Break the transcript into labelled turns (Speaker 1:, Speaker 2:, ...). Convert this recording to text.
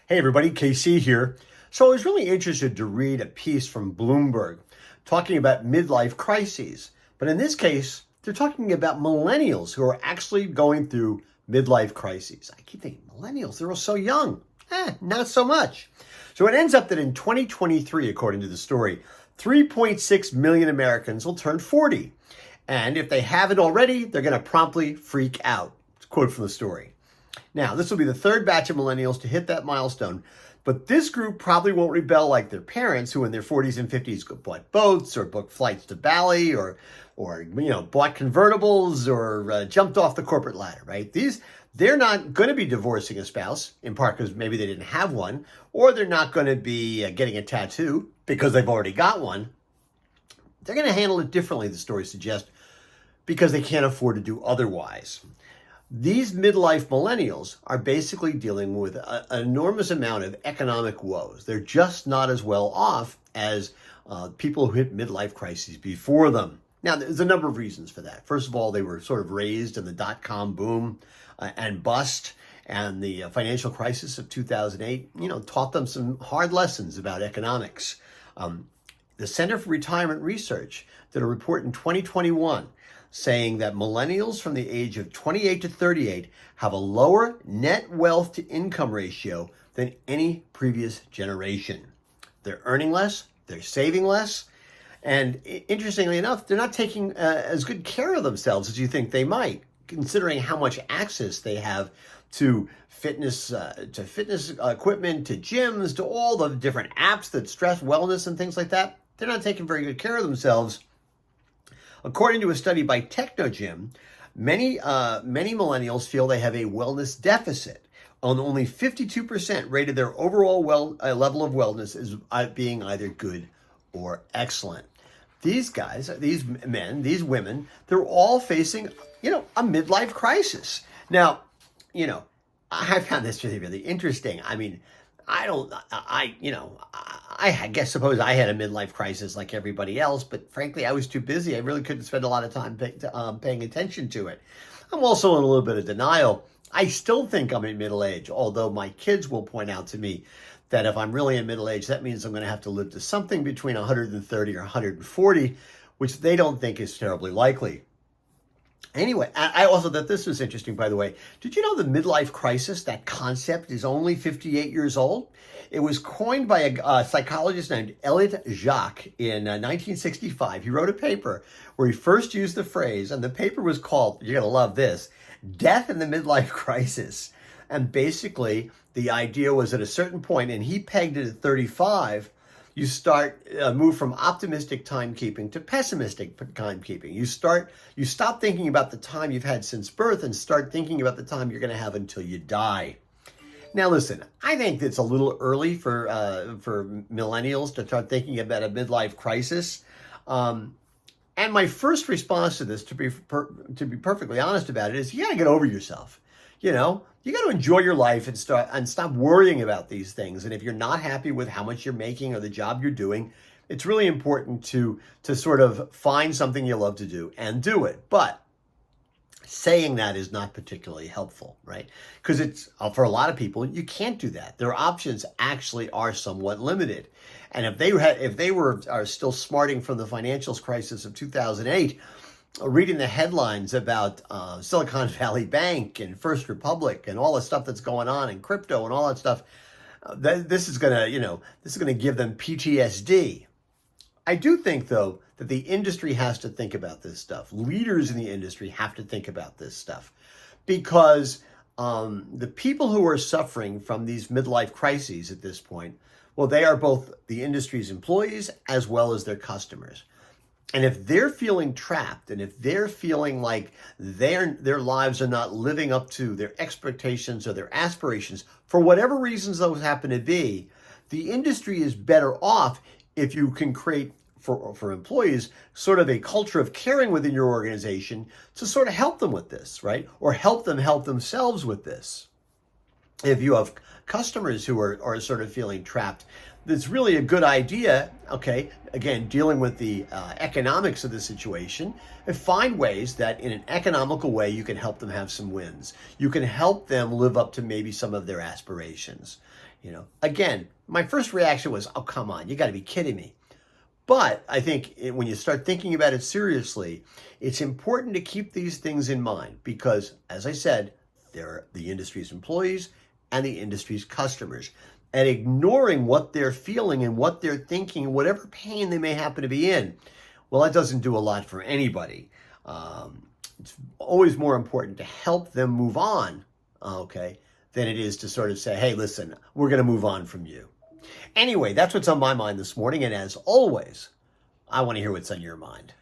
Speaker 1: Hey everybody, KC here. So I was really interested to read a piece from Bloomberg talking about midlife crises. But in this case, they're talking about millennials who are actually going through midlife crises. I keep thinking, millennials, they're all so young. Not so much. So it ends up that in 2023, according to the story, 3.6 million Americans will turn 40. And if they haven't already, they're going to promptly freak out. It's a quote from the story. Now, this will be the third batch of millennials to hit that milestone, but this group probably won't rebel like their parents who in their 40s and 50s bought boats or booked flights to Bali or bought convertibles or jumped off the corporate ladder, right? They're not going to be divorcing a spouse, in part because maybe they didn't have one, or they're not going to be getting a tattoo because they've already got one. They're going to handle it differently, the story suggests, because they can't afford to do otherwise. These midlife millennials are basically dealing with an enormous amount of economic woes. They're just not as well off as people who hit midlife crises before them. Now, there's a number of reasons for that. First of all, they were sort of raised in the dot-com boom and bust, and the financial crisis of 2008, taught them some hard lessons about economics. The Center for Retirement Research did a report in 2021 saying that millennials from the age of 28 to 38 have a lower net wealth to income ratio than any previous generation. They're earning less, they're saving less, and interestingly enough, they're not taking as good care of themselves as you think they might, considering how much access they have to fitness equipment, to gyms, to all the different apps that stress wellness and things like that. They're not taking very good care of themselves. According to a study by Technogym, many millennials feel they have a wellness deficit. Only 52% rated their overall level of wellness as being either good or excellent. These guys, these men, these women, they're all facing, a midlife crisis. Now, I found this really, really interesting. I mean, I suppose I had a midlife crisis like everybody else, but frankly, I was too busy. I really couldn't spend a lot of time paying attention to it. I'm also in a little bit of denial. I still think I'm in middle age, although my kids will point out to me that if I'm really in middle age, that means I'm going to have to live to something between 130 or 140, which they don't think is terribly likely. Anyway, I also thought this was interesting, by the way. Did you know the midlife crisis, that concept, is only 58 years old? It was coined by a psychologist named Elliot Jacques in 1965. He wrote a paper where he first used the phrase, and the paper was called, you're going to love this, Death in the Midlife Crisis. And basically, the idea was at a certain point, and he pegged it at 35, you move from optimistic timekeeping to pessimistic timekeeping. You stop thinking about the time you've had since birth and start thinking about the time you're going to have until you die. Now, listen, I think it's a little early for millennials to start thinking about a midlife crisis. And my first response to this, to be perfectly honest about it, is you got to get over yourself. You got to enjoy your life and stop worrying about these things. And if you're not happy with how much you're making or the job you're doing, it's really important to sort of find something you love to do and do it. But saying that is not particularly helpful, right? Because it's for a lot of people, you can't do that. Their options actually are somewhat limited. And if they are still smarting from the financial crisis of 2008, reading the headlines about Silicon Valley Bank and First Republic and all the stuff that's going on in crypto and all that stuff, this is gonna give them PTSD. I do think, though, that the industry has to think about this stuff. Leaders in the industry have to think about this stuff because the people who are suffering from these midlife crises at this point, well, they are both the industry's employees as well as their customers. And if they're feeling trapped and if they're feeling like their lives are not living up to their expectations or their aspirations, for whatever reasons those happen to be, the industry is better off if you can create for employees sort of a culture of caring within your organization to sort of help them with this, right? Or help them help themselves with this. If you have customers who are sort of feeling trapped. It's really a good idea, okay, again, dealing with the economics of the situation, and find ways that in an economical way you can help them have some wins. You can help them live up to maybe some of their aspirations. Again, my first reaction was, oh, come on, you got to be kidding me. But I think when you start thinking about it seriously, it's important to keep these things in mind because, as I said, they're the industry's employees and the industry's customers. And ignoring what they're feeling and what they're thinking, whatever pain they may happen to be in, well, that doesn't do a lot for anybody. It's always more important to help them move on, okay, than it is to sort of say, hey, listen, we're going to move on from you. Anyway, that's what's on my mind this morning. And as always, I want to hear what's on your mind.